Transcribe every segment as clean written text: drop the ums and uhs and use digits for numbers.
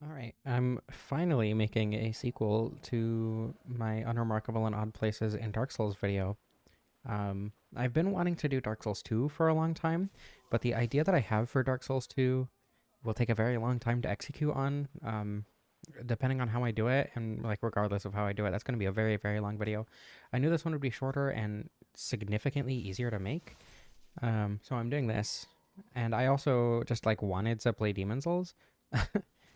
Alright, I'm finally making a sequel to my Unremarkable and Odd Places in Dark Souls video. I've been wanting to do Dark Souls 2 for a long time, but the idea that I have for Dark Souls 2 will take a very long time to execute on, depending on how I do it, and like regardless of how I do it, that's going to be a very, very long video. I knew this one would be shorter and significantly easier to make, so I'm doing this. And I also just like wanted to play Demon Souls.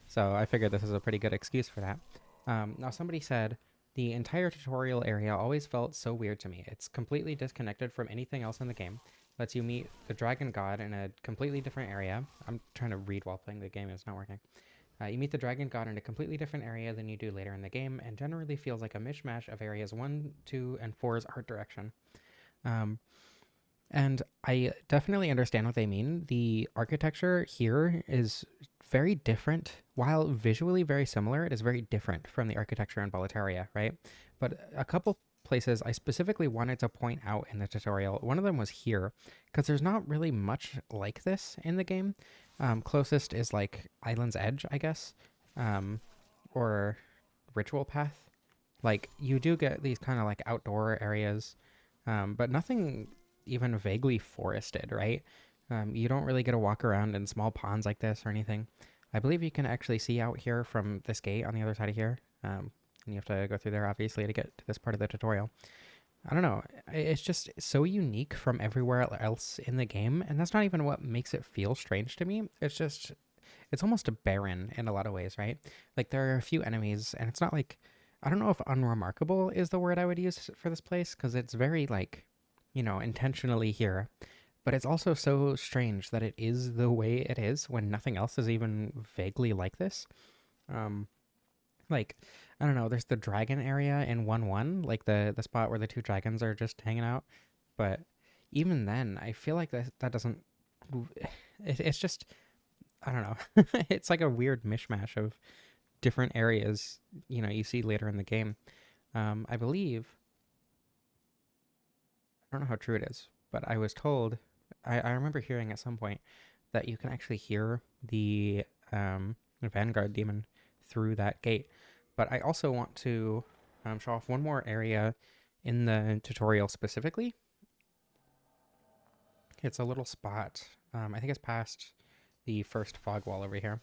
So I figured this is a pretty good excuse for that. Now, somebody said the entire tutorial area always felt so weird to me. It's completely disconnected from anything else in the game. Lets you meet the dragon god in a completely different area. I'm trying to read while playing the game, it's not working. You meet the dragon god in a completely different area than you do later in the game, and generally feels like a mishmash of areas 1, 2, and 4's art direction. Um, and I definitely understand what they mean. The architecture here is very different. While visually very similar, it is very different from the architecture in Boletaria, right? But a couple places I specifically wanted to point out in the tutorial, one of them was here, because there's not really much like this in the game. Closest is like Island's Edge, I guess, or Ritual Path. Like, you do get these kind of like outdoor areas, but nothing even vaguely forested, right? You don't really get to walk around in small ponds like this or anything. I believe you can actually see out here from this gate on the other side of here. And you have to go through there, obviously, to get to this part of the tutorial. I don't know. It's just so unique from everywhere else in the game, and that's not even what makes it feel strange to me. It's just, it's almost barren in a lot of ways, right? Like, there are a few enemies, and it's not like, I don't know if unremarkable is the word I would use for this place, because it's very, like, intentionally here. But it's also so strange that it is the way it is when nothing else is even vaguely like this. Um, like, I don't know, there's the dragon area in 1-1, like the spot where the two dragons are just hanging out. But even then, I feel like that doesn't. It's just, I don't know. It's like a weird mishmash of different areas, you see later in the game. I believe, I don't know how true it is, but I was told, I remember hearing at some point that you can actually hear the Vanguard demon through that gate. But I also want to show off one more area in the tutorial specifically. It's a little spot. I think it's past the first fog wall over here.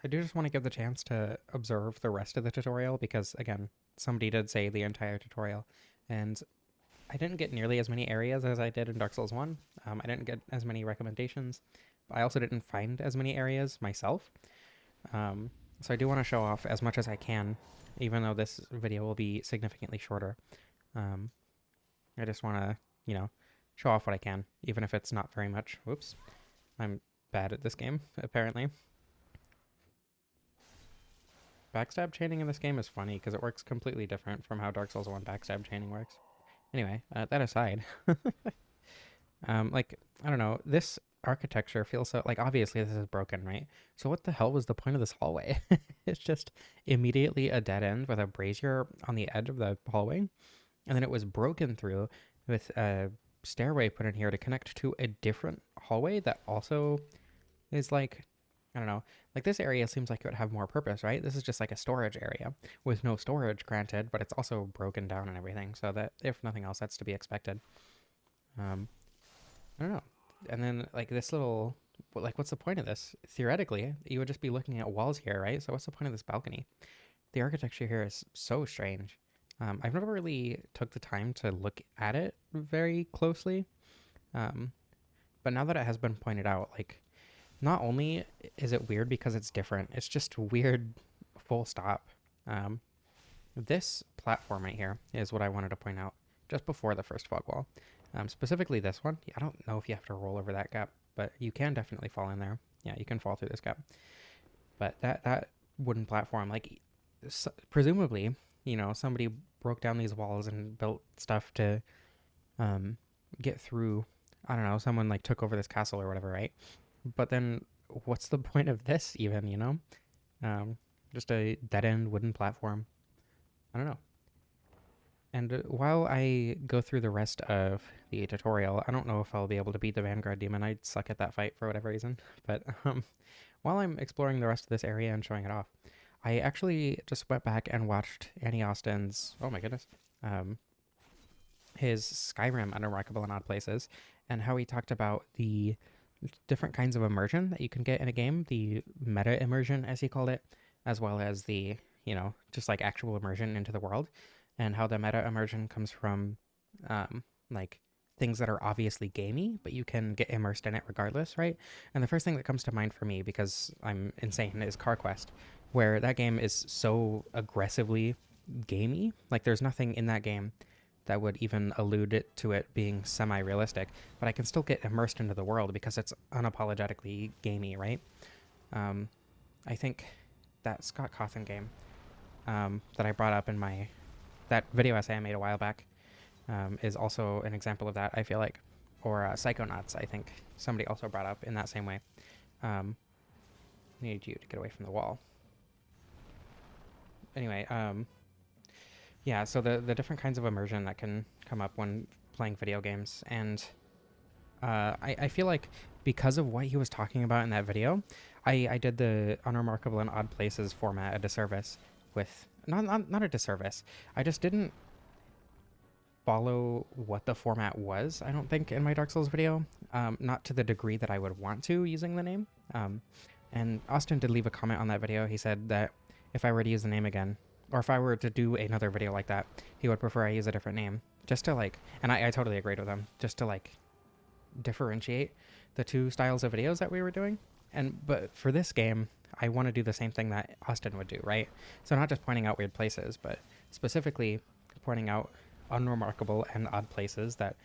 I do just want to give the chance to observe the rest of the tutorial because, again, somebody did say the entire tutorial. And I didn't get nearly as many areas as I did in Dark Souls 1. I didn't get as many recommendations. But I also didn't find as many areas myself. So I do want to show off as much as I can, even though this video will be significantly shorter. Um, I just want to, show off what I can, even if it's not very much. Whoops. I'm bad at this game, apparently. Backstab chaining in this game is funny because it works completely different from how Dark Souls 1 backstab chaining works. Anyway, that aside, like, I don't know, this architecture feels so, like, obviously this is broken, right? So what the hell was the point of this hallway? It's just immediately a dead end with a brazier on the edge of the hallway. And then it was broken through with a stairway put in here to connect to a different hallway that also is like, I don't know, like this area seems like it would have more purpose, right? This is just like a storage area with no storage granted, but it's also broken down and everything. So that if nothing else, that's to be expected. Um, I don't know. And then like this little, like, what's the point of this? Theoretically, you would just be looking at walls here, right? So what's the point of this balcony? The architecture here is so strange. I've never really took the time to look at it very closely. Um, but now that it has been pointed out, like, not only is it weird because it's different, it's just weird, full stop. Um, this platform right here is what I wanted to point out just before the first fog wall. Specifically this one. I don't know if you have to roll over that gap, but you can definitely fall in there. Yeah, you can fall through this gap. But that wooden platform, like, presumably, somebody broke down these walls and built stuff to um, get through. I don't know. Someone like took over this castle or whatever, right? But then, what's the point of this even? Um, just a dead end wooden platform. I don't know. And while I go through the rest of the tutorial, I don't know if I'll be able to beat the Vanguard Demon. I suck at that fight for whatever reason. But while I'm exploring the rest of this area and showing it off, I actually just went back and watched Annie Austin's, oh my goodness, um, his Skyrim Unremarkable and Odd Places, and how he talked about the different kinds of immersion that you can get in a game, the meta immersion, as he called it, as well as the, just like actual immersion into the world, and how the meta immersion comes from like things that are obviously gamey, but you can get immersed in it regardless, right? And the first thing that comes to mind for me, because I'm insane, is CarQuest, where that game is so aggressively gamey. Like there's nothing in that game that would even allude to it being semi-realistic, but I can still get immersed into the world because it's unapologetically gamey, right? Um, I think that Scott Cawthon game that I brought up in that video essay I made a while back is also an example of that, I feel like. Or Psychonauts, I think somebody also brought up in that same way. Need you to get away from the wall. Anyway, yeah, so the different kinds of immersion that can come up when playing video games. And I feel like because of what he was talking about in that video, I did the Unremarkable and Odd Places format a disservice with, not a disservice. I just didn't follow what the format was, I don't think, in my Dark Souls video. Not to the degree that I would want to using the name. And Austin did leave a comment on that video. He said that if I were to use the name again, or if I were to do another video like that, he would prefer I use a different name. Just to like, and I totally agreed with him, just to like differentiate the two styles of videos that we were doing. But for this game, I want to do the same thing that Austin would do, right? So not just pointing out weird places, but specifically pointing out unremarkable and odd places that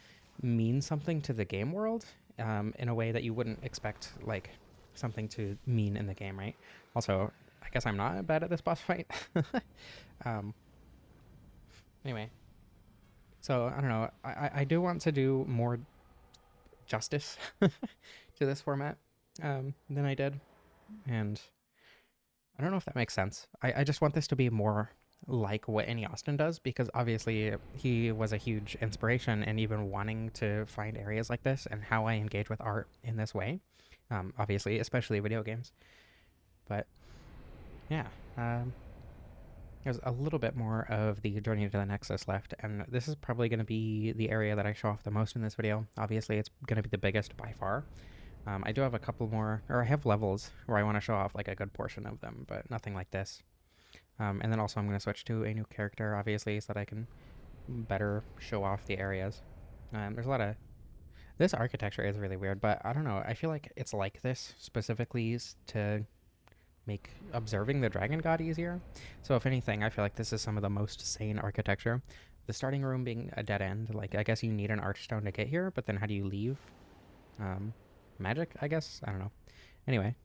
mean something to the game world in a way that you wouldn't expect like something to mean in the game, right? Also, I guess I'm not bad at this boss fight. um, anyway, so I don't know. I do want to do more justice to this format than I did, and I don't know if that makes sense. I just want this to be more like what Annie Austin does, because obviously he was a huge inspiration in even wanting to find areas like this and how I engage with art in this way. Obviously, especially video games. But yeah, there's a little bit more of the Journey to the Nexus left, and this is probably going to be the area that I show off the most in this video. Obviously, it's going to be the biggest by far. I do have a couple more, or I have levels where I want to show off like a good portion of them, but nothing like this. And then also I'm going to switch to a new character, obviously, so that I can better show off the areas. There's a lot of... This architecture is really weird, but I don't know. I feel like it's like this specifically to make observing the Dragon God easier. So if anything, I feel like this is some of the most sane architecture. The starting room being a dead end, like I guess you need an archstone to get here, but then how do you leave? Magic, I guess? I don't know. Anyway.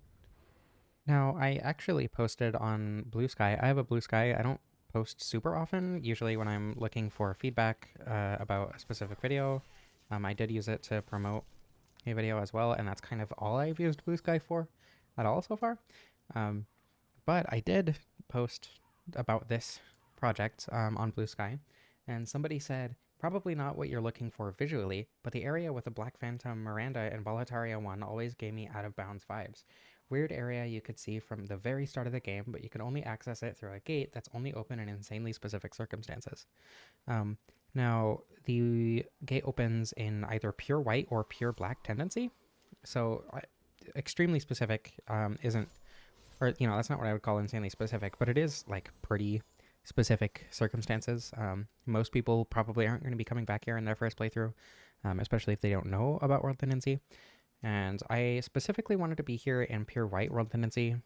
Now, I actually posted on Blue Sky. I have a Blue Sky. I don't post super often, usually when I'm looking for feedback about a specific video. I did use it to promote a video as well, and that's kind of all I've used Blue Sky for at all so far. But I did post about this project on Blue Sky, and somebody said, probably not what you're looking for visually, but the area with the Black Phantom Miranda in Boletarian 1 always gave me out of bounds vibes. Weird area you could see from the very start of the game, but you can only access it through a gate that's only open in insanely specific circumstances. Now, the gate opens in either pure white or pure black tendency. So, extremely specific isn't, or, that's not what I would call insanely specific, but it is like pretty specific circumstances. Most people probably aren't going to be coming back here in their first playthrough, especially if they don't know about World Tendency. And I specifically wanted to be here in pure white World Tendency.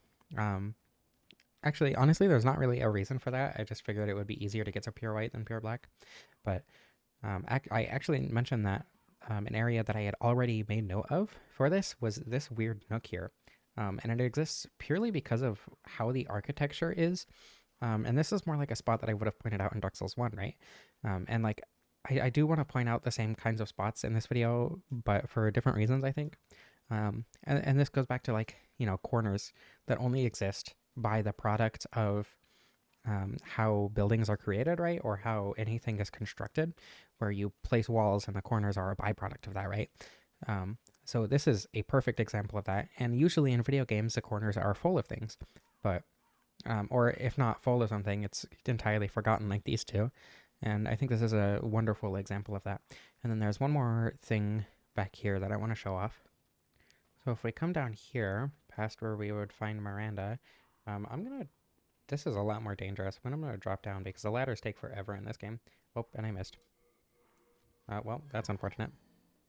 Actually, honestly, there's not really a reason for that. I just figured it would be easier to get to pure white than pure black. But I actually mentioned that an area that I had already made note of for this was this weird nook here. And it exists purely because of how the architecture is. And this is more like a spot that I would have pointed out in Dark Souls 1, right? And like, I do want to point out the same kinds of spots in this video, but for different reasons, I think. And this goes back to like, corners that only exist by the product of how buildings are created, right? Or how anything is constructed, where you place walls and the corners are a byproduct of that, right? So this is a perfect example of that. And usually in video games, the corners are full of things, but or if not full of something, it's entirely forgotten, like these two. And I think this is a wonderful example of that. And then there's one more thing back here that I want to show off. So if we come down here, past where we would find Miranda, I'm gonna. This is a lot more dangerous, but I'm gonna drop down because the ladders take forever in this game. Oh, and I missed. Well, that's unfortunate.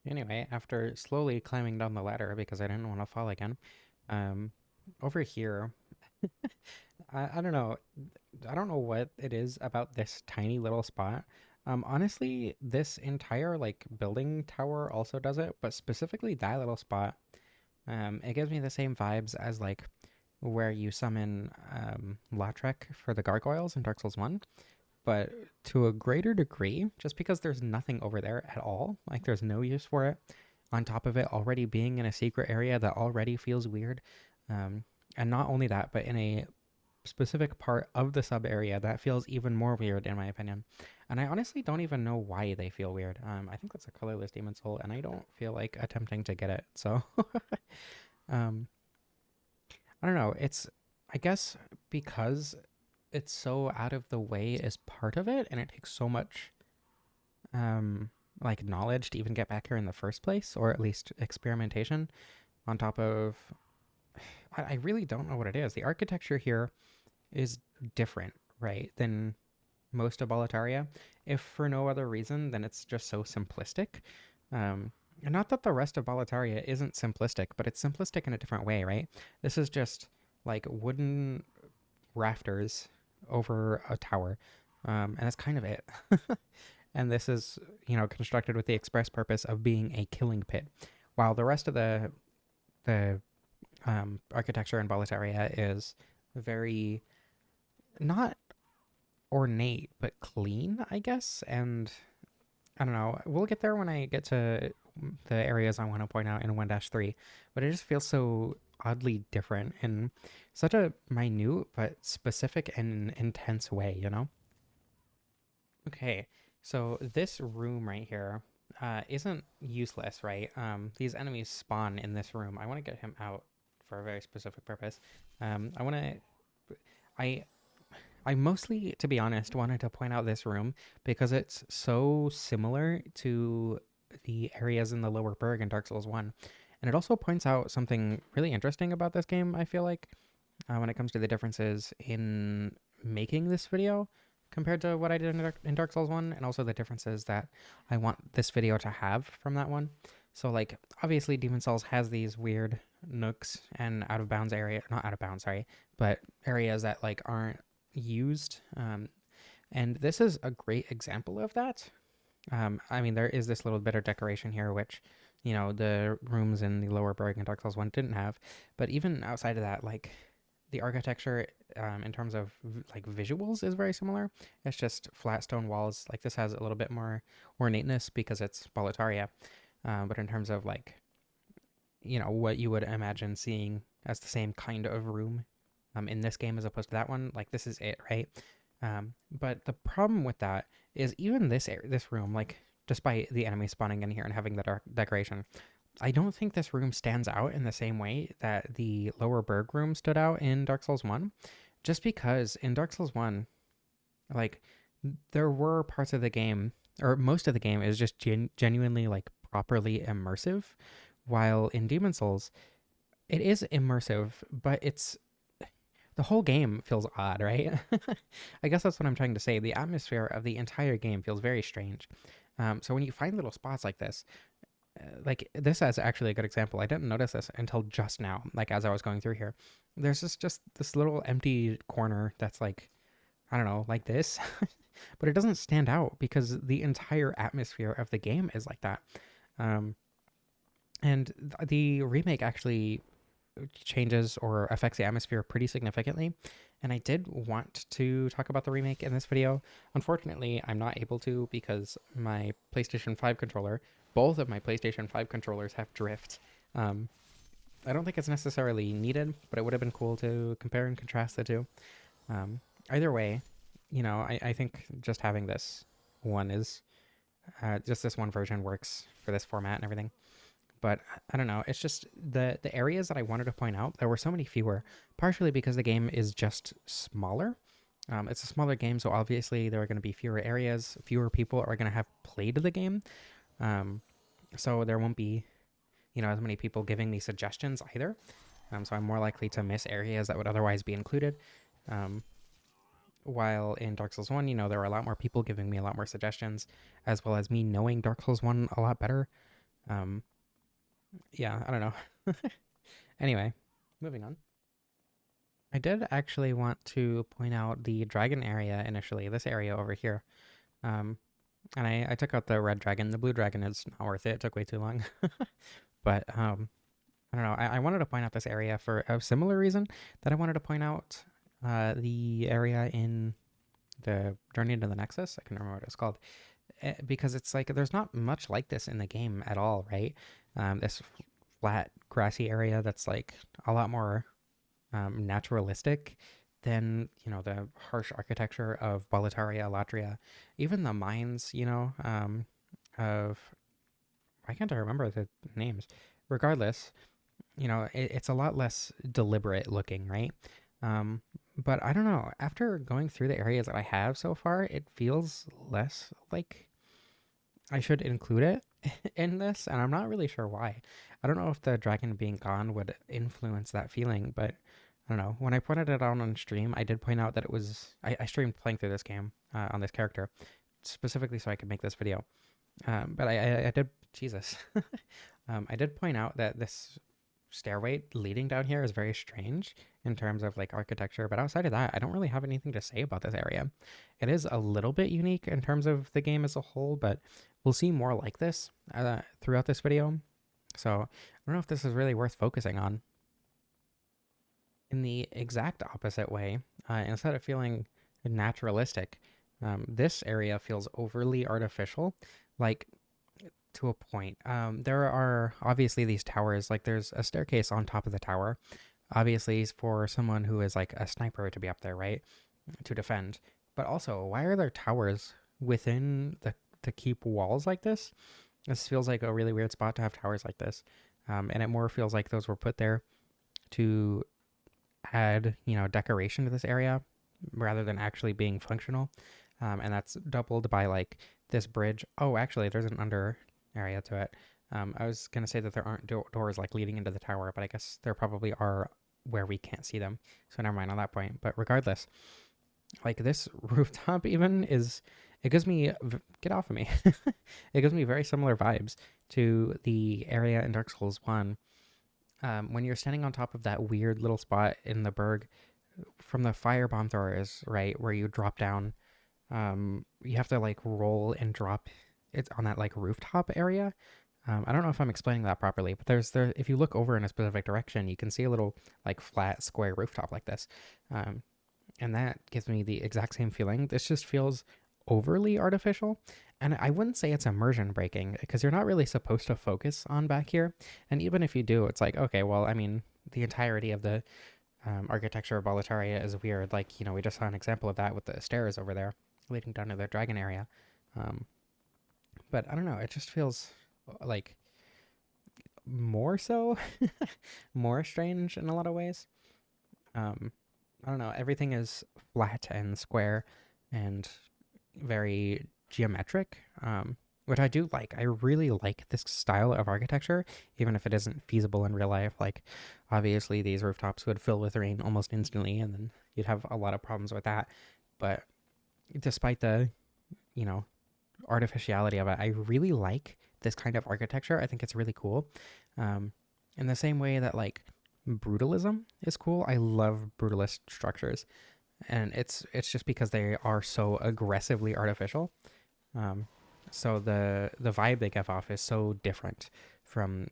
Anyway, after slowly climbing down the ladder because I didn't want to fall again, um, over here, I don't know. I don't know what it is about this tiny little spot. Honestly, this entire like building tower also does it, but specifically that little spot, it gives me the same vibes as like where you summon Latria for the gargoyles in Dark Souls 1, but to a greater degree, just because there's nothing over there at all, like there's no use for it, on top of it already being in a secret area that already feels weird. And not only that, but in a specific part of the sub area that feels even more weird, in my opinion. And I honestly don't even know why they feel weird. I think that's a colorless demon soul, and I don't feel like attempting to get it. So, um, I don't know. I guess, because it's so out of the way is part of it, and it takes so much like knowledge to even get back here in the first place, or at least experimentation. On top of, I really don't know what it is. The architecture here is different, right, than most of Boletaria. If for no other reason than it's just so simplistic. And not that the rest of Boletaria isn't simplistic, but it's simplistic in a different way, right? This is just like wooden rafters over a tower, and that's kind of it. And this is, constructed with the express purpose of being a killing pit, while the rest of the architecture in Boletaria is very not ornate but clean, I guess. And I don't know. We'll get there when I get to the areas I want to point out in 1-3, but it just feels so oddly different in such a minute but specific and intense way, you know? Okay, so this room right here isn't useless, right? These enemies spawn in this room. I want to get him out for a very specific purpose. I want to. I I mostly, to be honest, wanted to point out this room because it's so similar to the areas in the Lower Berg in Dark Souls 1. And it also points out something really interesting about this game, I feel like, when it comes to the differences in making this video compared to what I did in Dark Souls 1, and also the differences that I want this video to have from that one. So, like, obviously, Demon Souls has these weird nooks and out of bounds area, not out of bounds, sorry, but areas that, like, aren't used. And this is a great example of that. I mean, there is this little bit of decoration here, which, the rooms in the Lower Berg and Dark Souls 1 didn't have. But even outside of that, like, the architecture in terms of like visuals is very similar. It's just flat stone walls. Like, this has a little bit more ornateness because it's Boletaria. But in terms of like, what you would imagine seeing as the same kind of room in this game as opposed to that one, like, this is it, right? But the problem with that is even this room, like, despite the enemy spawning in here and having the dark decoration, I don't think this room stands out in the same way that the Lower Berg room stood out in Dark Souls 1. Just because in Dark Souls 1, like, there were parts of the game, or most of the game is just genuinely, like, properly immersive, while in Demon Souls, it is immersive, but the whole game feels odd, right? I guess that's what I'm trying to say. The atmosphere of the entire game feels very strange. So when you find little spots like this, like this is actually a good example. I didn't notice this until just now, like as I was going through here. There's just this little empty corner that's like, I don't know, like this, but it doesn't stand out because the entire atmosphere of the game is like that. Um, and the remake actually changes or affects the atmosphere pretty significantly. And I did want to talk about the remake in this video. Unfortunately, I'm not able to because my PlayStation 5 controller, both of my PlayStation 5 controllers have drift. I don't think it's necessarily needed, but it would have been cool to compare and contrast the two. Either way, I think just having this one is, just this one version works for this format and everything. But I don't know. It's just the areas that I wanted to point out. There were so many fewer, partially because the game is just smaller. It's a smaller game, so obviously there are going to be fewer areas. Fewer people are going to have played the game, um, so there won't be as many people giving me suggestions either. So I'm more likely to miss areas that would otherwise be included. Um, while in Dark Souls 1, there were a lot more people giving me a lot more suggestions, as well as me knowing Dark Souls 1 a lot better. Um, yeah, I don't know. Anyway, moving on. I did actually want to point out the dragon area initially, this area over here. Um, and I took out the red dragon. The blue dragon is not worth it. It took way too long. But I don't know. I wanted to point out this area for a similar reason that I wanted to point out the area in the Journey to the Nexus. I can remember what it's called. Because it's like there's not much like this in the game at all, right? This flat, grassy area that's like a lot more naturalistic than the harsh architecture of Boletaria, Latria, even the mines. Of why can't I remember the names? Regardless, it's a lot less deliberate looking, right? Um, but I don't know. After going through the areas that I have so far, it feels less like I should include it in this, and I'm not really sure why. I don't know if the dragon being gone would influence that feeling, but I don't know. When I pointed it out on stream, I did point out that it was. I streamed playing through this game on this character, specifically so I could make this video. But I did. Jesus. I did point out that this stairway leading down here is very strange in terms of like architecture, but outside of that, I don't really have anything to say about this area. It is a little bit unique in terms of the game as a whole, but we'll see more like this throughout this video. So I don't know if this is really worth focusing on. In the exact opposite way, instead of feeling naturalistic, this area feels overly artificial, like to a point. There are obviously these towers, like there's a staircase on top of the tower, obviously for someone who is like a sniper to be up there, right? To defend. But also, why are there towers within the keep walls like this? This feels like a really weird spot to have towers like this. And it more feels like those were put there to add, decoration to this area rather than actually being functional. And that's doubled by like this bridge. Oh, actually, there's an under area to it. I was going to say that there aren't doors like leading into the tower, but I guess there probably are where we can't see them. So never mind on that point. But regardless, like this rooftop even it gives me, get off of me. It gives me very similar vibes to the area in Dark Souls 1. When you're standing on top of that weird little spot in the Berg from the firebomb throwers, right, where you drop down, you have to like roll and drop it on that like rooftop area. I don't know if I'm explaining that properly, but if you look over in a specific direction, you can see a little like flat square rooftop like this. And that gives me the exact same feeling. This just feels overly artificial. And I wouldn't say it's immersion breaking because you're not really supposed to focus on back here. And even if you do, it's like, okay, well, I mean, the entirety of the architecture of Boletaria is weird. Like, we just saw an example of that with the stairs over there leading down to the dragon area. But I don't know. It just feels like more so, more strange in a lot of ways. I don't know. Everything is flat and square and very geometric, which I do like. I really like this style of architecture, even if it isn't feasible in real life. Like, obviously, these rooftops would fill with rain almost instantly, and then you'd have a lot of problems with that. But despite the, artificiality of it, I really like this kind of architecture. I think it's really cool. In the same way that, like, brutalism is cool. I love brutalist structures. And it's just because they are so aggressively artificial. So the vibe they give off is so different from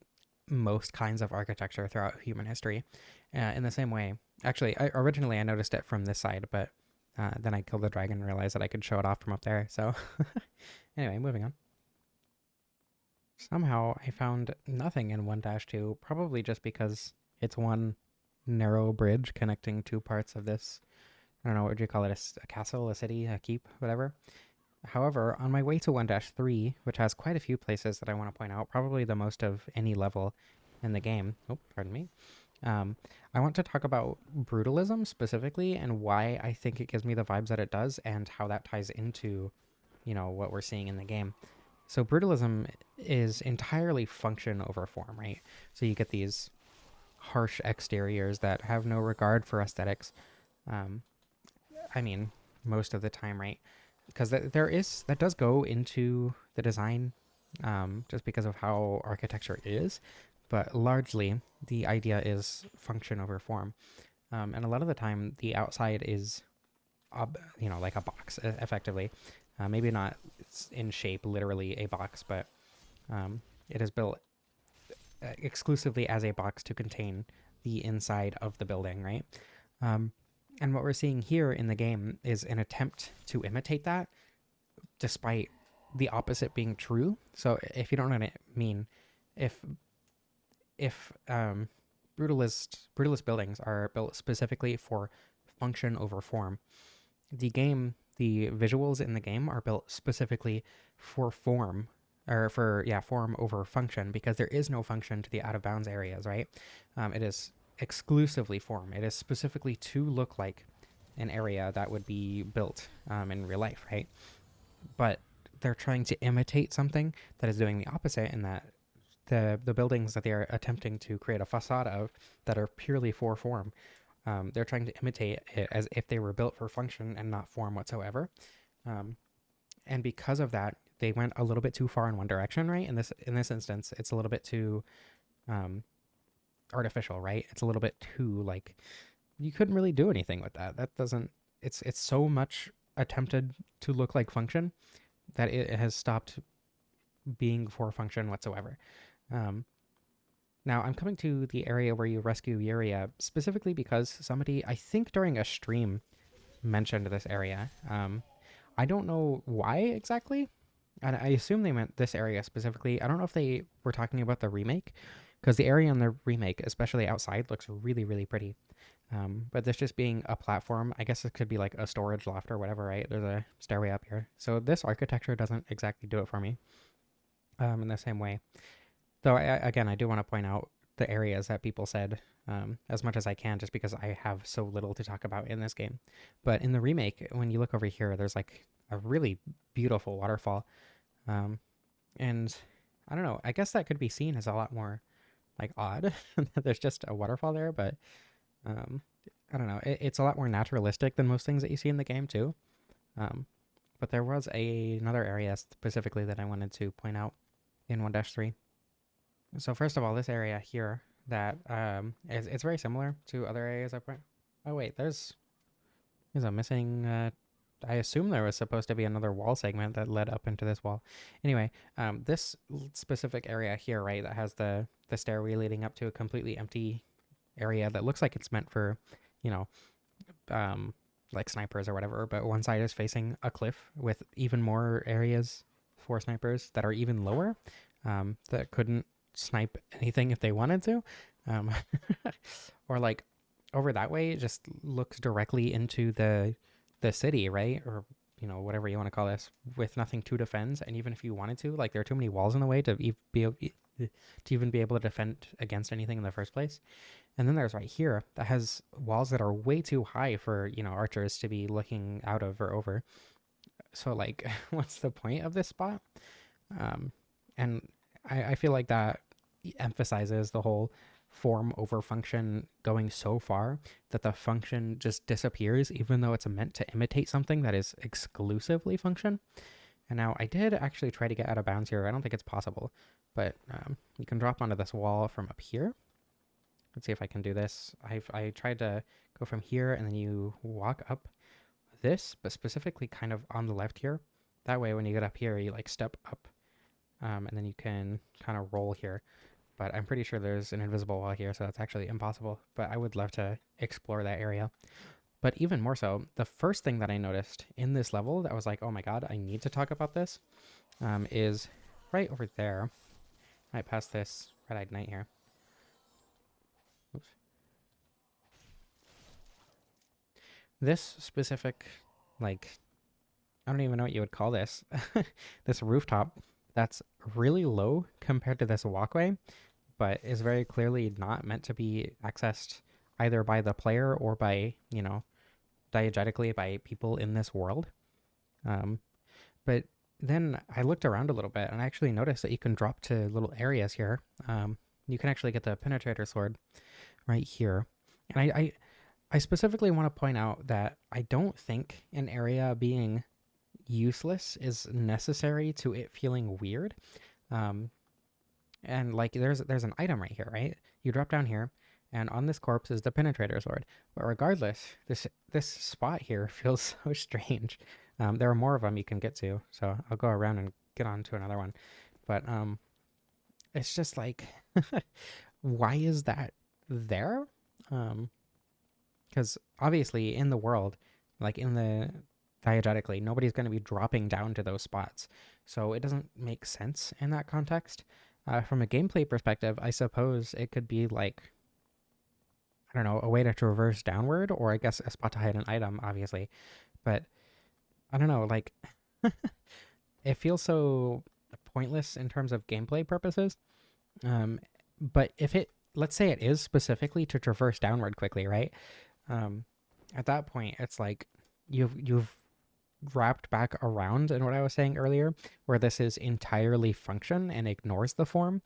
most kinds of architecture throughout human history. In the same way, actually, originally I noticed it from this side, but then I killed the dragon and realized that I could show it off from up there. So anyway, moving on. Somehow I found nothing in 1-2, probably just because it's one narrow bridge connecting two parts of this. I don't know, what would you call it? A castle, a city, a keep, whatever. However, on my way to 1-3, which has quite a few places that I want to point out, probably the most of any level in the game. Oh, pardon me. Um, I want to talk about brutalism specifically and why I think it gives me the vibes that it does and how that ties into, what we're seeing in the game. So brutalism is entirely function over form, right? So you get these harsh exteriors that have no regard for aesthetics. Um, I mean, most of the time, right? Because that does go into the design, just because of how architecture is, but largely the idea is function over form. And a lot of the time, the outside is, like a box, effectively. Maybe not in shape, literally a box, but it is built exclusively as a box to contain the inside of the building, right? Um, and what we're seeing here in the game is an attempt to imitate that, despite the opposite being true. So if you don't know what I mean, if brutalist buildings are built specifically for function over form, the visuals in the game are built specifically for form, or for form over function, because there is no function to the out of bounds areas, right? It is exclusively form. It is specifically to look like an area that would be built in real life, right? But they're trying to imitate something that is doing the opposite, in that the buildings that they are attempting to create a facade of that are purely for form, they're trying to imitate it as if they were built for function and not form whatsoever. Um, and because of that, they went a little bit too far in one direction, right? In this instance, it's a little bit too um, artificial, right? It's a little bit too, like, you couldn't really do anything with that. That doesn't. It's so much attempted to look like function that it has stopped being for function whatsoever. Um, Now, I'm coming to the area where you rescue Yuria specifically because somebody, I think during a stream, mentioned this area. I don't know why exactly, and I assume they meant this area specifically. I don't know if they were talking about the remake, because the area in the remake, especially outside, looks really, really pretty. But this just being a platform, I guess it could be like a storage loft or whatever, right? There's a stairway up here. So this architecture doesn't exactly do it for me in the same way. Though, again, I do want to point out the areas that people said, as much as I can, just because I have so little to talk about in this game. But in the remake, when you look over here, there's like a really beautiful waterfall. Um, and I don't know, I guess that could be seen as a lot more like odd that there's just a waterfall there, but um, I don't know. It's a lot more naturalistic than most things that you see in the game, too. Um, but there was another area specifically that I wanted to point out in 1-3. So first of all, this area here that it's very similar to other areas I point. Oh wait, there's a missing. I assume there was supposed to be another wall segment that led up into this wall. Anyway, this specific area here, right, that has the stairway leading up to a completely empty area that looks like it's meant for, you know, like snipers or whatever. But one side is facing a cliff with even more areas for snipers that are even lower, that couldn't snipe anything if they wanted to, um, or like over that way it just looks directly into the city, right? Or whatever you want to call this, with nothing to defend. And even if you wanted to, like, there are too many walls in the way to even be able to defend against anything in the first place. And then there's right here that has walls that are way too high for archers to be looking out of or over. So like what's the point of this spot? And I feel like that emphasizes the whole form over function going so far that the function just disappears, even though it's meant to imitate something that is exclusively function. And now I did actually try to get out of bounds here. I don't think it's possible, but you can drop onto this wall from up here. Let's see if I can do this. I tried to go from here, and then you walk up this, but specifically kind of on the left here. That way, when you get up here, you like step up, and then you can kind of roll here. But I'm pretty sure there's an invisible wall here, so that's actually impossible. But I would love to explore that area. But even more so, the first thing that I noticed in this level that was like, oh my god, I need to talk about this, is right over there. I passed this red-eyed knight here. Oops. This specific, like, I don't even know what you would call this. This rooftop that's really low compared to this walkway, but is very clearly not meant to be accessed either by the player or by, diegetically by people in this world. Um, but then I looked around a little bit and I actually noticed that you can drop to little areas here. You can actually get the penetrator sword right here. And I specifically want to point out that I don't think an area being useless is necessary to it feeling weird. Um, and like there's an item right here, right? You drop down here, and on this corpse is the penetrator sword. But regardless, this spot here feels so strange. There are more of them you can get to, so I'll go around and get on to another one. But it's just like, why is that there? Because obviously in the world, like in the diegetically, nobody's going to be dropping down to those spots, so it doesn't make sense in that context. From a gameplay perspective, I suppose it could be like, I don't know, a way to traverse downward, or I guess a spot to hide an item, obviously. But I don't know, like, it feels so pointless in terms of gameplay purposes. But if it, let's say it is specifically to traverse downward quickly, right? Um, at that point, it's like you've wrapped back around in what I was saying earlier, where this is entirely function and ignores the form,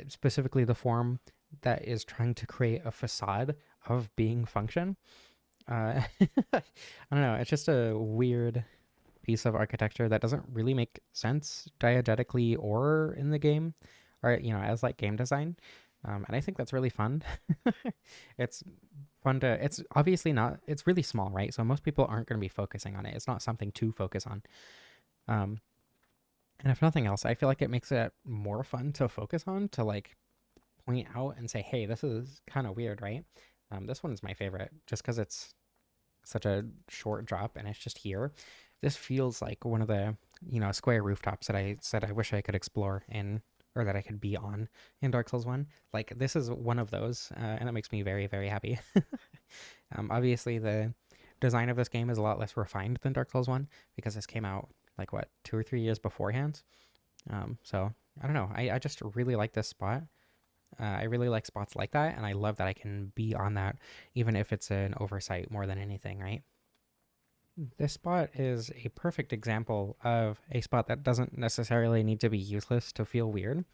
specifically the form that is trying to create a facade of being function. I don't know. It's just a weird piece of architecture that doesn't really make sense diegetically or in the game, or as like game design. And I think that's really fun. It's fun to. It's obviously not. It's really small, right? So most people aren't going to be focusing on it. It's not something to focus on. Um, and if nothing else, I feel like it makes it more fun to focus on, to like point out and say, "Hey, this is kind of weird, right?" This one is my favorite, just because it's such a short drop and it's just here. This feels like one of the square rooftops that I said I wish I could explore in, or that I could be on in Dark Souls 1. Like, this is one of those, and that makes me very, very happy. Obviously, the design of this game is a lot less refined than Dark Souls 1, because this came out, like, what, 2 or 3 years beforehand? So, I don't know. I just really like this spot. I really like spots like that, and I love that I can be on that, even if it's an oversight more than anything, right? This spot is a perfect example of a spot that doesn't necessarily need to be useless to feel weird.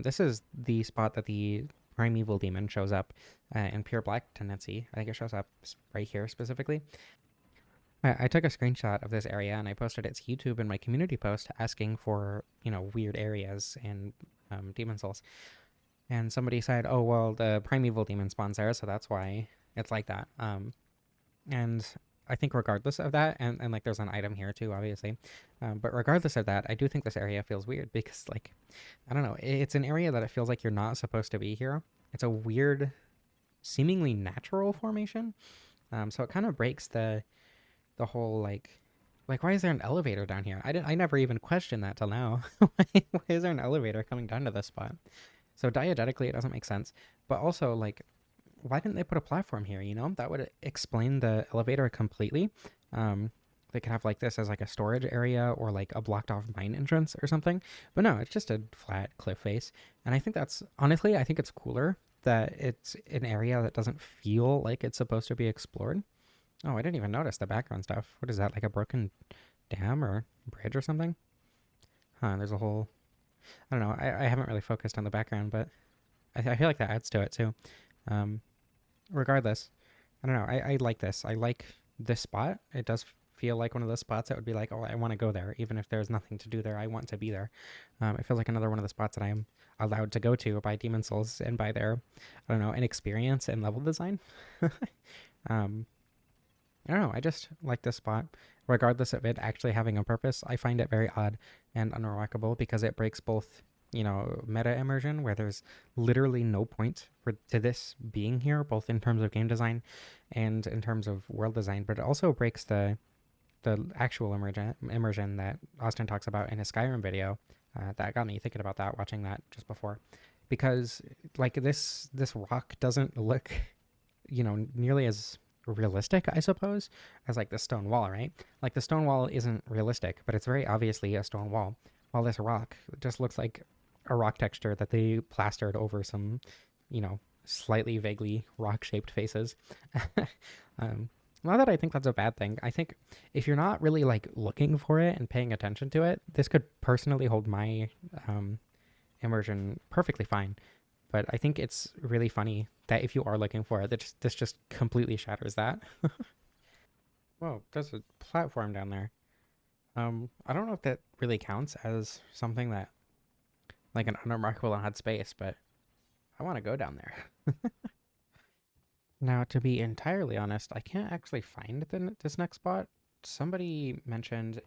This is the spot that the Primeval demon shows up in Pure Black Tendency. I think it shows up right here specifically. I took a screenshot of this area and I posted it to YouTube in my community post asking for, weird areas in Demon Souls. And somebody said, oh, well, the Primeval demon spawns there, so that's why it's like that. And I think regardless of that, and like there's an item here too, obviously, but regardless of that, I do think this area feels weird because, like, I don't know, it's an area that it feels like you're not supposed to be here. It's a weird, seemingly natural formation. So it kind of breaks the whole like why is there an elevator down here? I never even questioned that till now. Why is there an elevator coming down to this spot? So diegetically, it doesn't make sense. But also, like, why didn't they put a platform here? That would explain the elevator completely. They could have like this as like a storage area or like a blocked off mine entrance or something. But no, it's just a flat cliff face. And I think that's, honestly, I think it's cooler that it's an area that doesn't feel like it's supposed to be explored. Oh, I didn't even notice the background stuff. What is that, like a broken dam or bridge or something? Huh, there's a whole, I don't know. I haven't really focused on the background, but I feel like that adds to it too. Regardless, I don't know. I like this. I like this spot. It does feel like one of those spots that would be like, oh, I want to go there. Even if there's nothing to do there, I want to be there. It feels like another one of the spots that I am allowed to go to by Demon Souls and by their, I don't know, inexperience and level design. I don't know. I just like this spot. Regardless of it actually having a purpose, I find it very odd and unremarkable because it breaks both, meta immersion, where there's literally no point to this being here, both in terms of game design and in terms of world design, but it also breaks the actual immersion that Austin talks about in his Skyrim video. That got me thinking about that, watching that just before, because like this rock doesn't look, nearly as realistic, I suppose, as like the stone wall, right? Like the stone wall isn't realistic, but it's very obviously a stone wall. While this rock just looks like a rock texture that they plastered over some, you know, slightly vaguely rock shaped faces. um, not that I think that's a bad thing. I think if you're not really like looking for it and paying attention to it, this could personally hold my um, immersion perfectly fine. But I think it's really funny that if you are looking for it, this just completely shatters that. Whoa, there's a platform down there. I don't know if that really counts as something that like an unremarkable odd space, but I want to go down there. Now, to be entirely honest, I can't actually find this next spot. Somebody mentioned,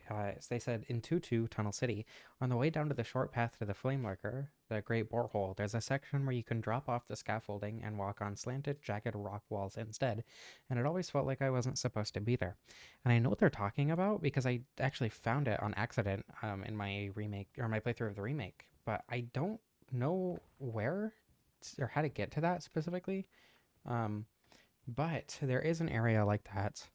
they said in Tutu, Tunnel City, on the way down to the short path to the flame lurker, the great borehole, there's a section where you can drop off the scaffolding and walk on slanted, jagged rock walls instead. And it always felt like I wasn't supposed to be there. And I know what they're talking about because I actually found it on accident in my remake, or my playthrough of the remake. But I don't know where or how to get to that specifically. Um, but there is an area like that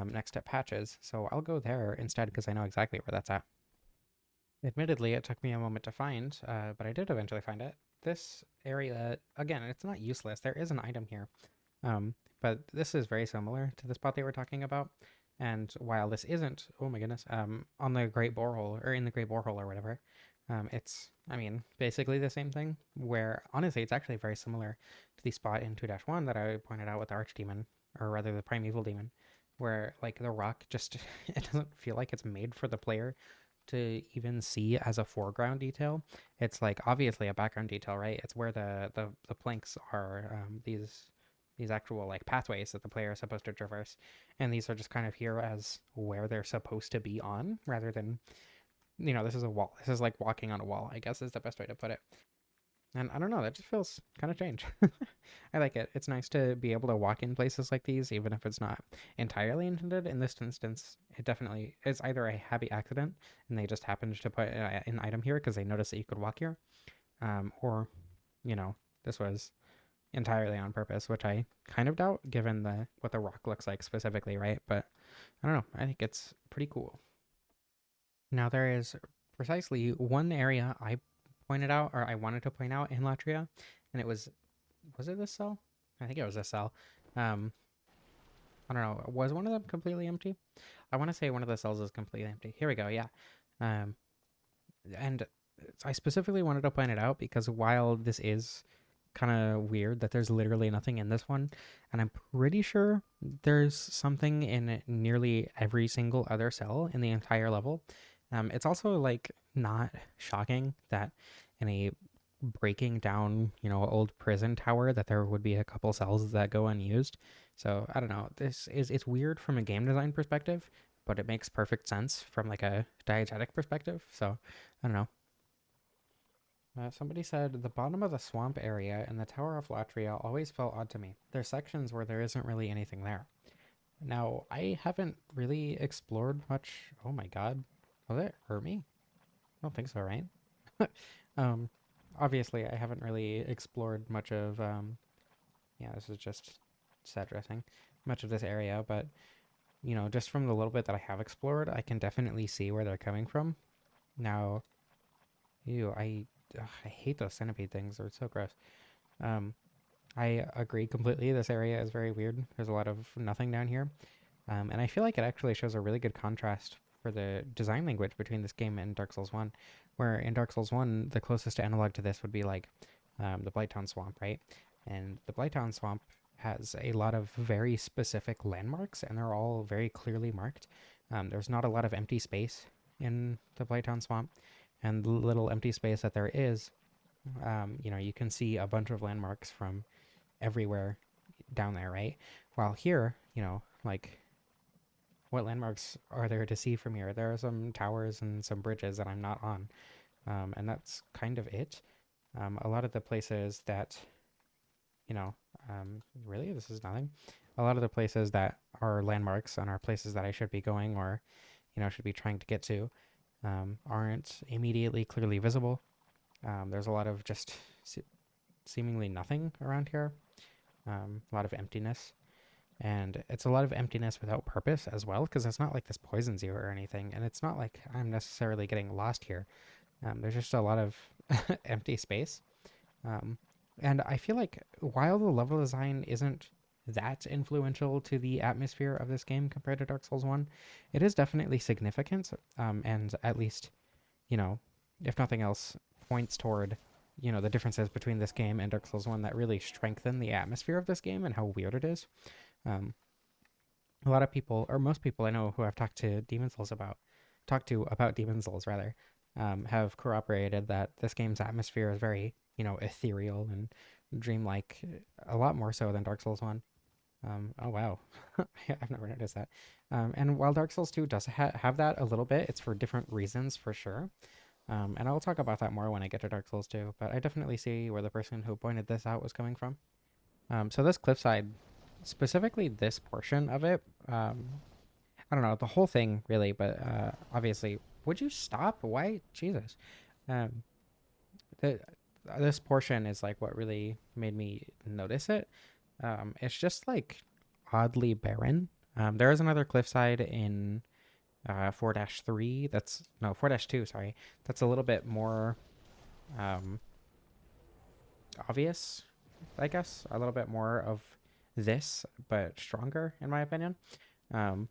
next to Patches, so I'll go there instead because I know exactly where that's at. Admittedly, it took me a moment to find, but I did eventually find it. This area, again, it's not useless. There is an item here, but this is very similar to the spot they were talking about. And while this isn't, oh my goodness, on the Great Borehole, or in the Great Borehole or whatever, it's, I mean, basically the same thing, where honestly, it's actually very similar to the spot in 2-1 that I pointed out with the Archdemon, or rather the Primeval Demon, where like the rock just, it doesn't feel like it's made for the player to even see as a foreground detail. It's like obviously a background detail, right? It's where the planks are, these actual like pathways that the player is supposed to traverse, and these are just kind of here as where they're supposed to be on, rather than, this is a wall. This is like walking on a wall, I guess is the best way to put it. And I don't know, that just feels kind of strange. I like it. It's nice to be able to walk in places like these, even if it's not entirely intended. In this instance, it definitely is either a happy accident and they just happened to put an item here because they noticed that you could walk here, or, this was entirely on purpose, which I kind of doubt given what the rock looks like specifically, right? But I don't know. I think it's pretty cool. Now, there is precisely one area I pointed out, or I wanted to point out in Latria, and was it this cell? I think it was this cell. Um, I don't know. Was one of them completely empty? I want to say one of the cells is completely empty. Here we go. Yeah. Um, and I specifically wanted to point it out because while this is kind of weird that there's literally nothing in this one, and I'm pretty sure there's something in nearly every single other cell in the entire level. It's also like not shocking that in a breaking down, old prison tower that there would be a couple cells that go unused. So I don't know. It's weird from a game design perspective, but it makes perfect sense from like a diegetic perspective. So I don't know. Somebody said the bottom of the swamp area and the Tower of Latria always felt odd to me. There's sections where there isn't really anything there. Now, I haven't really explored much. Oh my god. Will it hurt me? I don't think so, right? um, Obviously, I haven't really explored much of, yeah, this is just set dressing, much of this area, but, just from the little bit that I have explored, I can definitely see where they're coming from. Now, ew, I hate those centipede things. They're so gross. Um, I agree completely. This area is very weird. There's a lot of nothing down here. And I feel like it actually shows a really good contrast for the design language between this game and Dark Souls 1, where in Dark Souls 1, the closest analog to this would be like the Blighttown Swamp, right? And the Blighttown Swamp has a lot of very specific landmarks, and they're all very clearly marked. There's not a lot of empty space in the Blighttown Swamp, and the little empty space that there is, you can see a bunch of landmarks from everywhere down there, right? While here, like what landmarks are there to see from here? There are some towers and some bridges that I'm not on, and that's kind of it. A lot of the places that, you know, really, this is nothing. A lot of the places that are landmarks and are places that I should be going or, should be trying to get to, aren't immediately clearly visible. There's a lot of just seemingly nothing around here, a lot of emptiness. And it's a lot of emptiness without purpose as well, because it's not like this poisons you or anything, and it's not like I'm necessarily getting lost here. There's just a lot of empty space. Um, and I feel like while the level design isn't that influential to the atmosphere of this game compared to Dark Souls 1, it is definitely significant. And at least, you know, if nothing else, points toward, the differences between this game and Dark Souls 1 that really strengthen the atmosphere of this game and how weird it is. Um, a lot of people, or most people I know who I've talked to about Demon Souls rather, have corroborated that this game's atmosphere is very, ethereal and dreamlike, a lot more so than Dark Souls 1. Oh wow, I've never noticed that. And while Dark Souls 2 does have that a little bit, it's for different reasons for sure. And I'll talk about that more when I get to Dark Souls 2, but I definitely see where the person who pointed this out was coming from. So this cliffside, specifically this portion of it, I don't know the whole thing really, but obviously, would you stop? Why, Jesus? Um, the this portion is like what really made me notice it. It's just like oddly barren. There is another cliffside in 4-3. That's no 4-2. Sorry, that's a little bit more um, obvious, I guess. A little bit more of this, but stronger in my opinion. Um,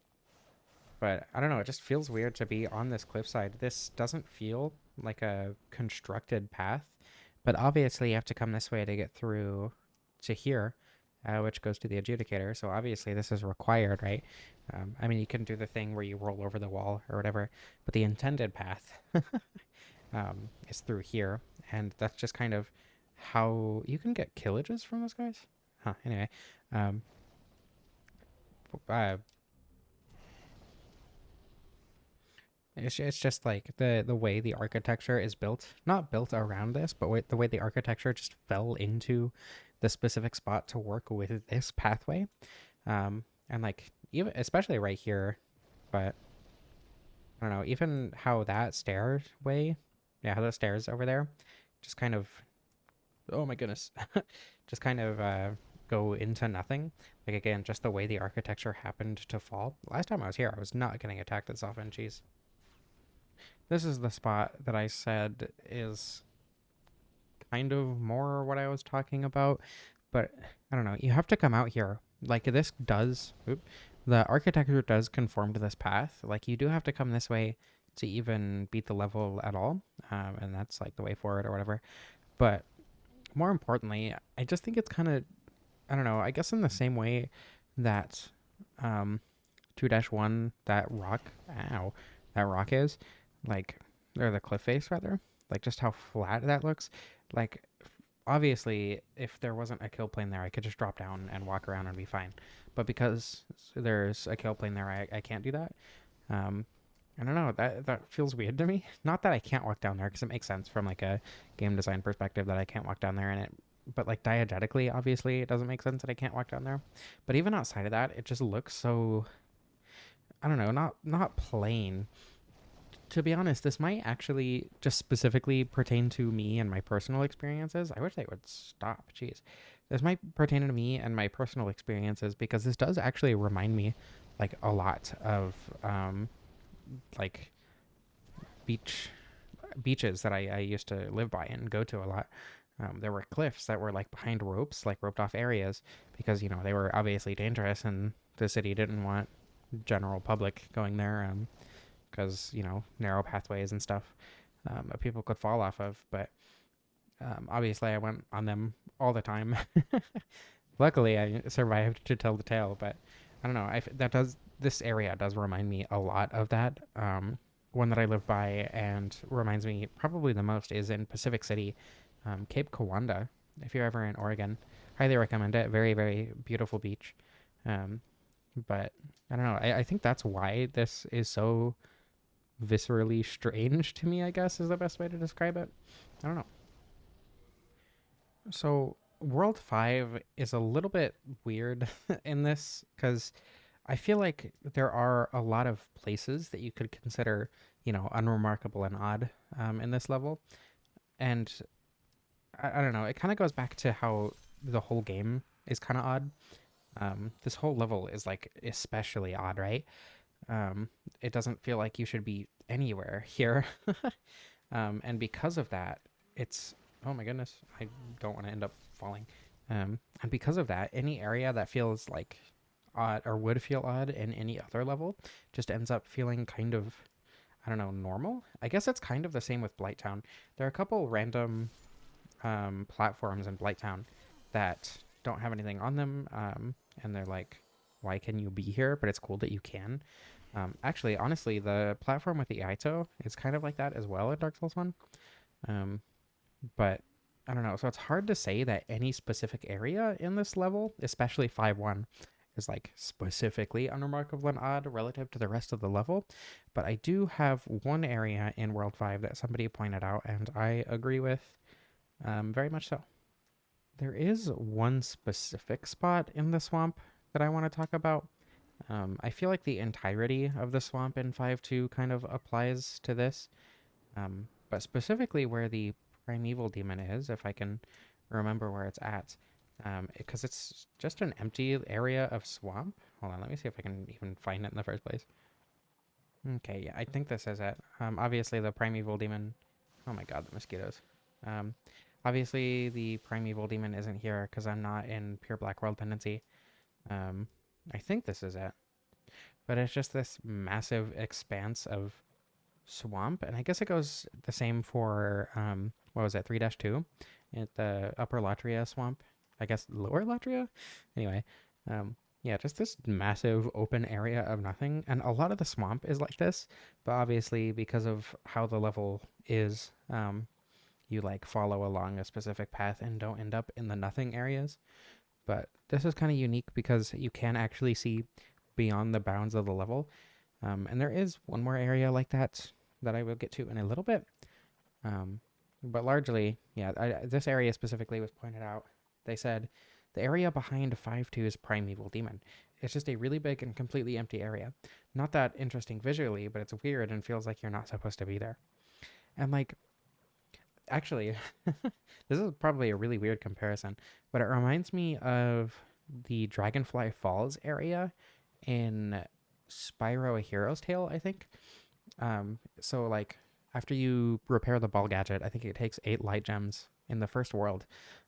but I don't know. It just feels weird to be on this cliffside. This doesn't feel like a constructed path, but obviously you have to come this way to get through to here, which goes to the adjudicator. So obviously this is required, right? I mean, you can do the thing where you roll over the wall or whatever, but the intended path is through here, and that's just kind of how you can get killages from those guys. Huh. Anyway, um, uh, it's just like the way the architecture is built, not built around this, but the way the architecture just fell into the specific spot to work with this pathway. And like even especially right here, but I don't know, even how that stairway, yeah, how those stairs over there, just kind of, oh my goodness, just kind of go into nothing. Like again, just the way the architecture happened to fall. Last time I was here, I was not getting attacked as often. Jeez. This is the spot that I said is kind of more what I was talking about, but I don't know. You have to come out here. Like this does, the architecture does conform to this path. Like you do have to come this way to even beat the level at all, and that's like the way forward or whatever. But more importantly, I just think it's kind of, I don't know. I guess in the same way that um, 2-1, that rock is like, or the cliff face rather, like just how flat that looks. Like obviously if there wasn't a kill plane there, I could just drop down and walk around and be fine, but because there's a kill plane there, I can't do that. um I don't know, that feels weird to me. Not that I can't walk down there, because it makes sense from like a game design perspective that I can't walk down there, and it, but like diegetically obviously it doesn't make sense that I can't walk down there. But even outside of that, it just looks so, I don't know, not plain. To be honest, this might actually just specifically pertain to me and my personal experiences. I wish they would stop. Jeez. This might pertain to me and my personal experiences, because this does actually remind me like a lot of like beach beaches that I used to live by and go to a lot. There were cliffs that were like behind ropes, like roped off areas, because they were obviously dangerous, and the city didn't want general public going there. Because narrow pathways and stuff that people could fall off of. But obviously, I went on them all the time. Luckily, I survived to tell the tale. But I don't know. This area does remind me a lot of that. One that I live by and reminds me probably the most is in Pacific City, Cape Kawanda. If you're ever in Oregon, highly recommend it. Very, very beautiful beach. Um, but I don't know. I think that's why this is so viscerally strange to me, I guess, is the best way to describe it. I don't know. So, World 5 is a little bit weird in this, because I feel like there are a lot of places that you could consider, unremarkable and odd in this level. And I don't know, it kind of goes back to how the whole game is kind of odd. This whole level is like especially odd, right? Um, it doesn't feel like you should be anywhere here. And because of that, it's, oh my goodness, I don't want to end up falling. And because of that, any area that feels like odd or would feel odd in any other level just ends up feeling kind of, I don't know, normal. I guess it's kind of the same with Blighttown. There are a couple random platforms in Blighttown that don't have anything on them, and they're like, why can you be here? But it's cool that you can. Actually, honestly, the platform with the Aito is kind of like that as well in Dark Souls 1. Um, but I don't know. So it's hard to say that any specific area in this level, especially 5-1, is like specifically unremarkable and odd relative to the rest of the level. But I do have one area in World 5 that somebody pointed out, and I agree with very much so. There is one specific spot in the swamp that I want to talk about. I feel like the entirety of the swamp in 5.2 kind of applies to this, but specifically where the Primeval demon is, if I can remember where it's at, because it's just an empty area of swamp. Hold on, let me see if I can even find it in the first place. Okay, yeah, I think this is it. Obviously, the Primeval demon. Oh my god, the mosquitoes. Um, obviously, the Primeval demon isn't here because I'm not in Pure Black World Tendency. Um, I think this is it. But it's just this massive expanse of swamp, and I guess it goes the same for what was it, 3-2 at the upper Latria swamp. I guess lower Latria. Anyway, um, yeah, just this massive open area of nothing, and a lot of the swamp is like this. But obviously, because of how the level is, you like follow along a specific path and don't end up in the nothing areas. But this is kind of unique because you can actually see beyond the bounds of the level. And there is one more area like that I will get to in a little bit. Um, but largely, yeah, this area specifically was pointed out. They said the area behind 5.2 is Primeval Demon. It's just a really big and completely empty area. Not that interesting visually, but it's weird and feels like you're not supposed to be there. And like, actually, this is probably a really weird comparison, but it reminds me of the Dragonfly Falls area in Spyro: A Hero's Tale, I think. So like after you repair the ball gadget, I think it takes 8 light gems in the first world.